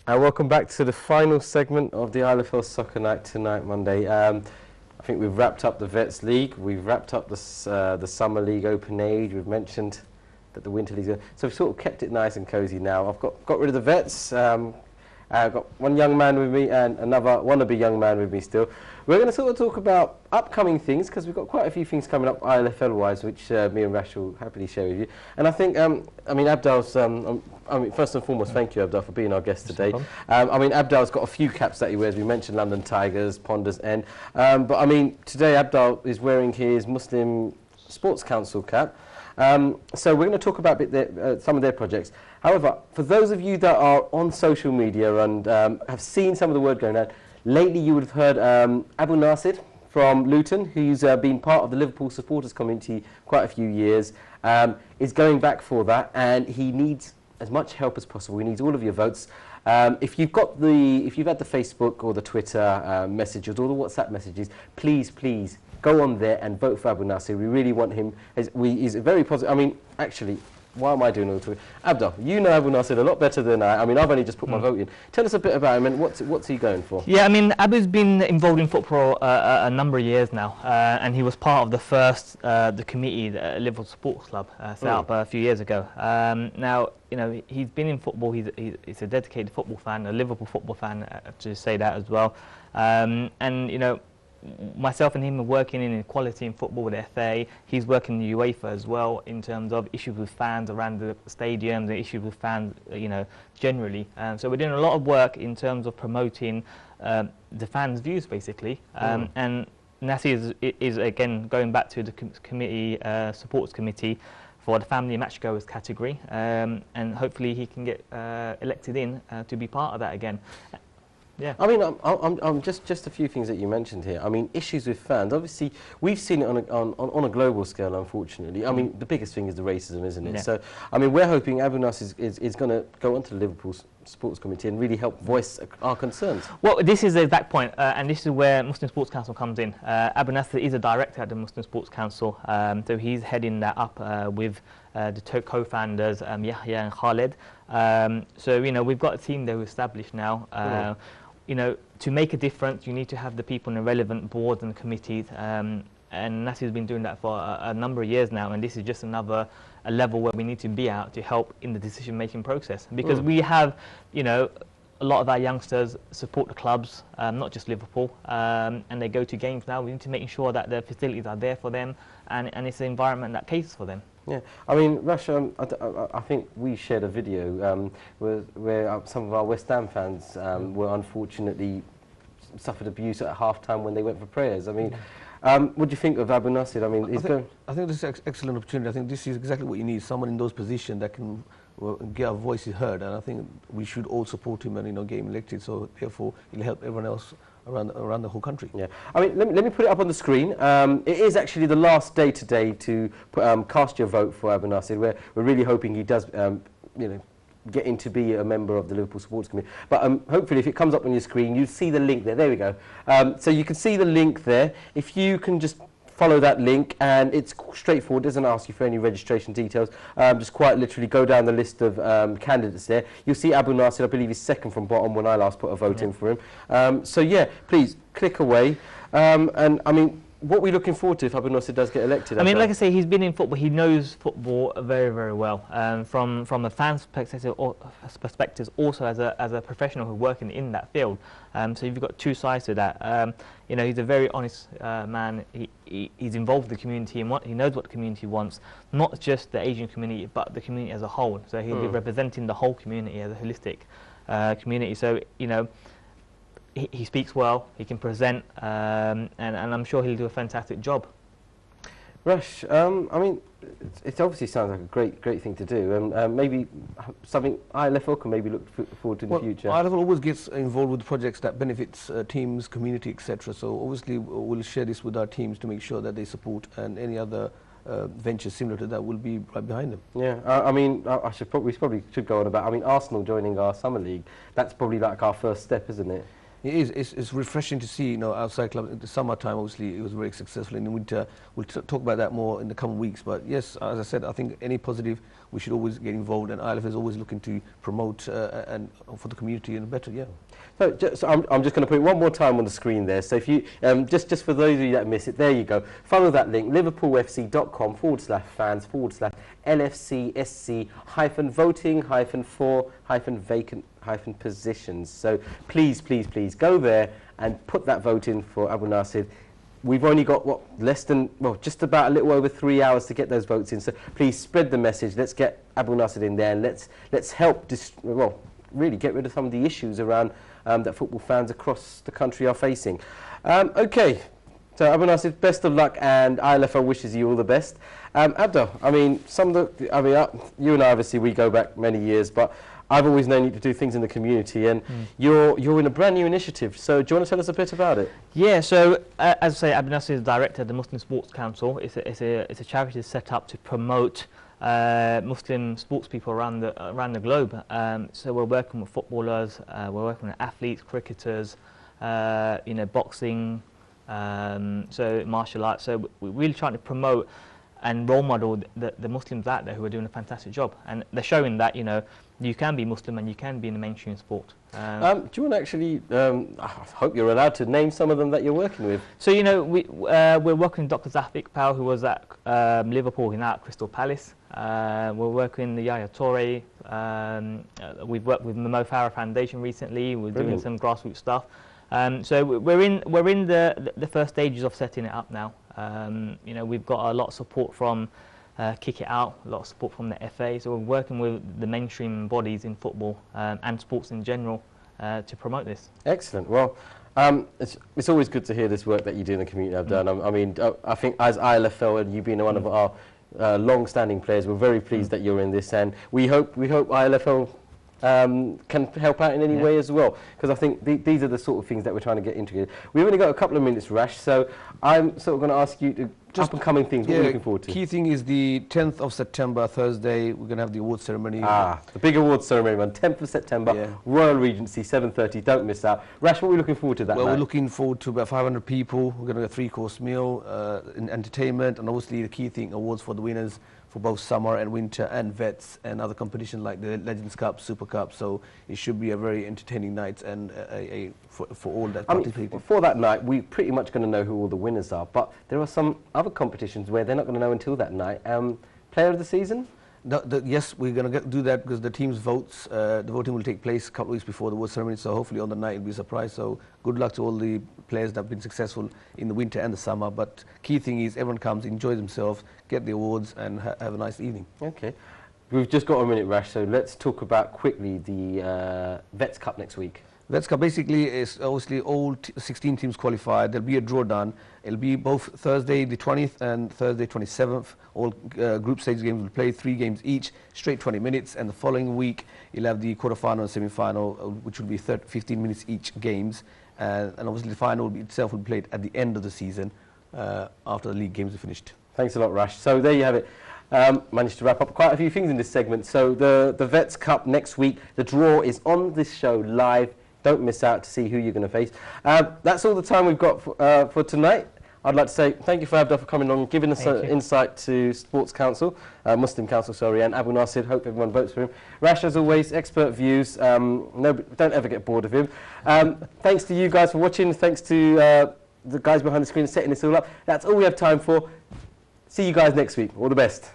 And welcome back to the final segment of the Ilfl Soccer Night tonight, Monday. I think we've wrapped up the Vets League, we've wrapped up the Summer League Open Age, we've mentioned that the Winter League, so we've sort of kept it nice and cosy now. I've got rid of the Vets, I've got one young man with me and another wannabe young man with me still. We're going to sort of talk about upcoming things, because we've got quite a few things coming up ILFL-wise, which me and Rash will happily share with you. And I think, I mean, Abdal's, first and foremost, thank you, Abdal, for being our guest today. I mean, Abdal's got a few caps that he wears. We mentioned London Tigers, Ponders End. But I mean, today Abdal is wearing his Muslim Sports Council cap. So we're going to talk about some of their projects. However, for those of you that are on social media and have seen some of the word going out, lately you would have heard Abu Nasir from Luton, who's been part of the Liverpool supporters community quite a few years, is going back for that, and he needs as much help as possible. He needs all of your votes. If you've had the Facebook or the Twitter messages or the WhatsApp messages, please go on there and vote for Abu Nasir. We really want him. He's a very positive. I mean, actually, why am I doing all the talking? Abdal, you know Abu Nasir a lot better than I. I mean, I've only just put my vote in. Tell us a bit about him and what's he going for? Yeah, I mean, Abu's been involved in football a number of years now, and he was part of the first the committee, the Liverpool Sports Club, set up a few years ago. Now, you know, he's been in football. He's a dedicated football fan, a Liverpool football fan, to say that as well. And you know, myself and him are working in equality in football with the FA. He's working in UEFA as well in terms of issues with fans around the stadiums and issues with fans, you know, generally. So we're doing a lot of work in terms of promoting the fans' views, basically. And Nasir is again going back to the committee, supports committee for the family matchgoers category, and hopefully he can get elected in to be part of that again. Yeah. I mean, I'm just a few things that you mentioned here. I mean, issues with fans. Obviously, we've seen it on a global scale, unfortunately. I mean, the biggest thing is the racism, isn't it? Yeah. So, I mean, we're hoping Abu Nasir is going to go onto the Liverpool Sports Committee and really help voice our concerns. Well, this is the exact point, and this is where Muslim Sports Council comes in. Abu Nasir is a director at the Muslim Sports Council, so he's heading that up with the co-founders Yahya and Khaled. So, you know, we've got a team there established now. You know, to make a difference, you need to have the people in the relevant boards and committees, and Nasir's been doing that for a number of years now, and this is just another level where we need to be at to help in the decision-making process. Because we have, you know, a lot of our youngsters support the clubs, not just Liverpool, and they go to games now. We need to make sure that the facilities are there for them, and it's an environment that caters for them. Yeah, I mean, Rash, I think we shared a video where some of our West Ham fans were unfortunately suffered abuse at half-time when they went for prayers. I mean, what do you think of Abu Nasir? I mean, I think this is an excellent opportunity. I think this is exactly what you need, someone in those positions that can get our voices heard, and I think we should all support him and, you know, get him elected, so therefore it'll help everyone else around the whole country. Yeah, I mean, let me put it up on the screen. It is actually the last day today to cast your vote for Abu Nasir. We're really hoping he does, you know, get in to be a member of the Liverpool Sports Committee. But hopefully, if it comes up on your screen, you see the link there. There we go. So you can see the link there. If you can just follow that link, and it's straightforward, doesn't ask you for any registration details, just quite literally go down the list of candidates there. You'll see Abu Nasir, I believe he's second from bottom when I last put a vote in for him. So yeah, please click away, and I mean, what are we looking forward to if Abu Nasir does get elected? I mean, like I say, he's been in football, he knows football very, very well. From a fan's perspective, also as a professional who's working in that field. So you've got two sides to that. You know, he's a very honest man. He's involved in the community and he knows what the community wants, not just the Asian community, but the community as a whole. So he'll be representing the whole community as a holistic community. So, you know, he speaks well, he can present, and I'm sure he'll do a fantastic job. Rash, I mean, it obviously sounds like a great thing to do, and maybe something ILFL can maybe look forward to in the future. ILFL always gets involved with projects that benefits teams, community, etc. So obviously we'll share this with our teams to make sure that they support, and any other ventures similar to that will be right behind them. Yeah, I mean, we probably should go on about, I mean, Arsenal joining our Summer League, that's probably like our first step, isn't it? It is. It's refreshing to see, outside clubs. In the summertime, obviously, it was very successful. In the winter, we'll talk about that more in the coming weeks. But yes, as I said, I think any positive, we should always get involved. And ILF is always looking to promote and for the community and better. Yeah. So I'm just going to put it one more time on the screen there. So if you, just for those of you that miss it, there you go. Follow that link, liverpoolfc.com/fans/LFC-SC-voting-for-vacant-positions. So please go there and put that vote in for Abu Nasir. We've only got, just about a little over 3 hours to get those votes in. So please spread the message. Let's get Abu Nasir in there, and let's help really get rid of some of the issues around that football fans across the country are facing. Okay, so Abu Nasir, best of luck, and ILFL wishes you all the best. Abdul, you and I, obviously, we go back many years, but I've always known you to do things in the community, and you're in a brand new initiative. So do you want to tell us a bit about it? Yeah, so as I say, Abu Nasir is the director of the Muslim Sports Council. It's a charity set up to promote Muslim sports people around the globe. So we're working with footballers, we're working with athletes, cricketers, boxing, so martial arts. So we're really trying to promote and role model the Muslims out there who are doing a fantastic job, and they're showing that you can be Muslim and you can be in the mainstream sport. Do you want to actually, I hope you're allowed to name some of them that you're working with? So we're working with Dr. Zaf Iqbal, who was at Liverpool, he's now at Crystal Palace. We're working with Yaya Toure. We've worked with the Mo Farah Foundation recently. We're doing some grassroots stuff. So we're in the first stages of setting it up now. We've got a lot of support from Kick It Out, a lot of support from the FA. So we're working with the mainstream bodies in football and sports in general to promote this. Excellent. Well, it's always good to hear this work that you do in the community. I've done. I think as ILFL and you being one of our long-standing players, we're very pleased that you're in this, and we hope ILFL can help out in any way as well, because I think these are the sort of things that we're trying to get integrated. We've only got a couple of minutes, Rash, so I'm sort of going to ask you to up-and-coming things. What are you looking forward to? Key thing is the 10th of September, Thursday, we're going to have the awards ceremony. The big awards ceremony on 10th of September, Royal Regency, 7:30, don't miss out. Rash, what are we looking forward to that night? We're looking forward to about 500 people. We're going to get a 3-course meal, in entertainment, and obviously the key thing, awards for the winners for both summer and winter and vets and other competitions like the Legends Cup, Super Cup. So it should be a very entertaining night and for all that participate. For that night, we're pretty much going to know who all the winners are, but there are some other competitions where they're not going to know until that night. Player of the season? Yes, we're going to do that because the team's votes, the voting will take place a couple of weeks before the award ceremony, so hopefully on the night it'll be a surprise. So good luck to all the players that have been successful in the winter and the summer. But key thing is everyone comes, enjoy themselves, get the awards and have a nice evening. Okay. We've just got a minute, Rash, so let's talk about quickly the Vets Cup next week. Vets Cup basically is obviously all 16 teams qualified. There'll be a draw done. It'll be both Thursday the 20th and Thursday 27th. All group stage games will play 3 games each, straight 20 minutes. And the following week, you'll have the quarterfinal and semi-final, which will be 15 minutes each games. And obviously the final itself will be played at the end of the season after the league games are finished. Thanks a lot, Rash. So there you have it. Managed to wrap up quite a few things in this segment. So the Vets Cup next week, the draw is on this show live. Don't miss out to see who you're going to face. That's all the time we've got for tonight. I'd like to say thank you for Abdul for coming on, giving us insight to Sports Council, Muslim Council, sorry, and Abu Nasir. Hope everyone votes for him. Rash, as always, expert views. Don't ever get bored of him. Thanks to you guys for watching. Thanks to the guys behind the screen setting this all up. That's all we have time for. See you guys next week. All the best.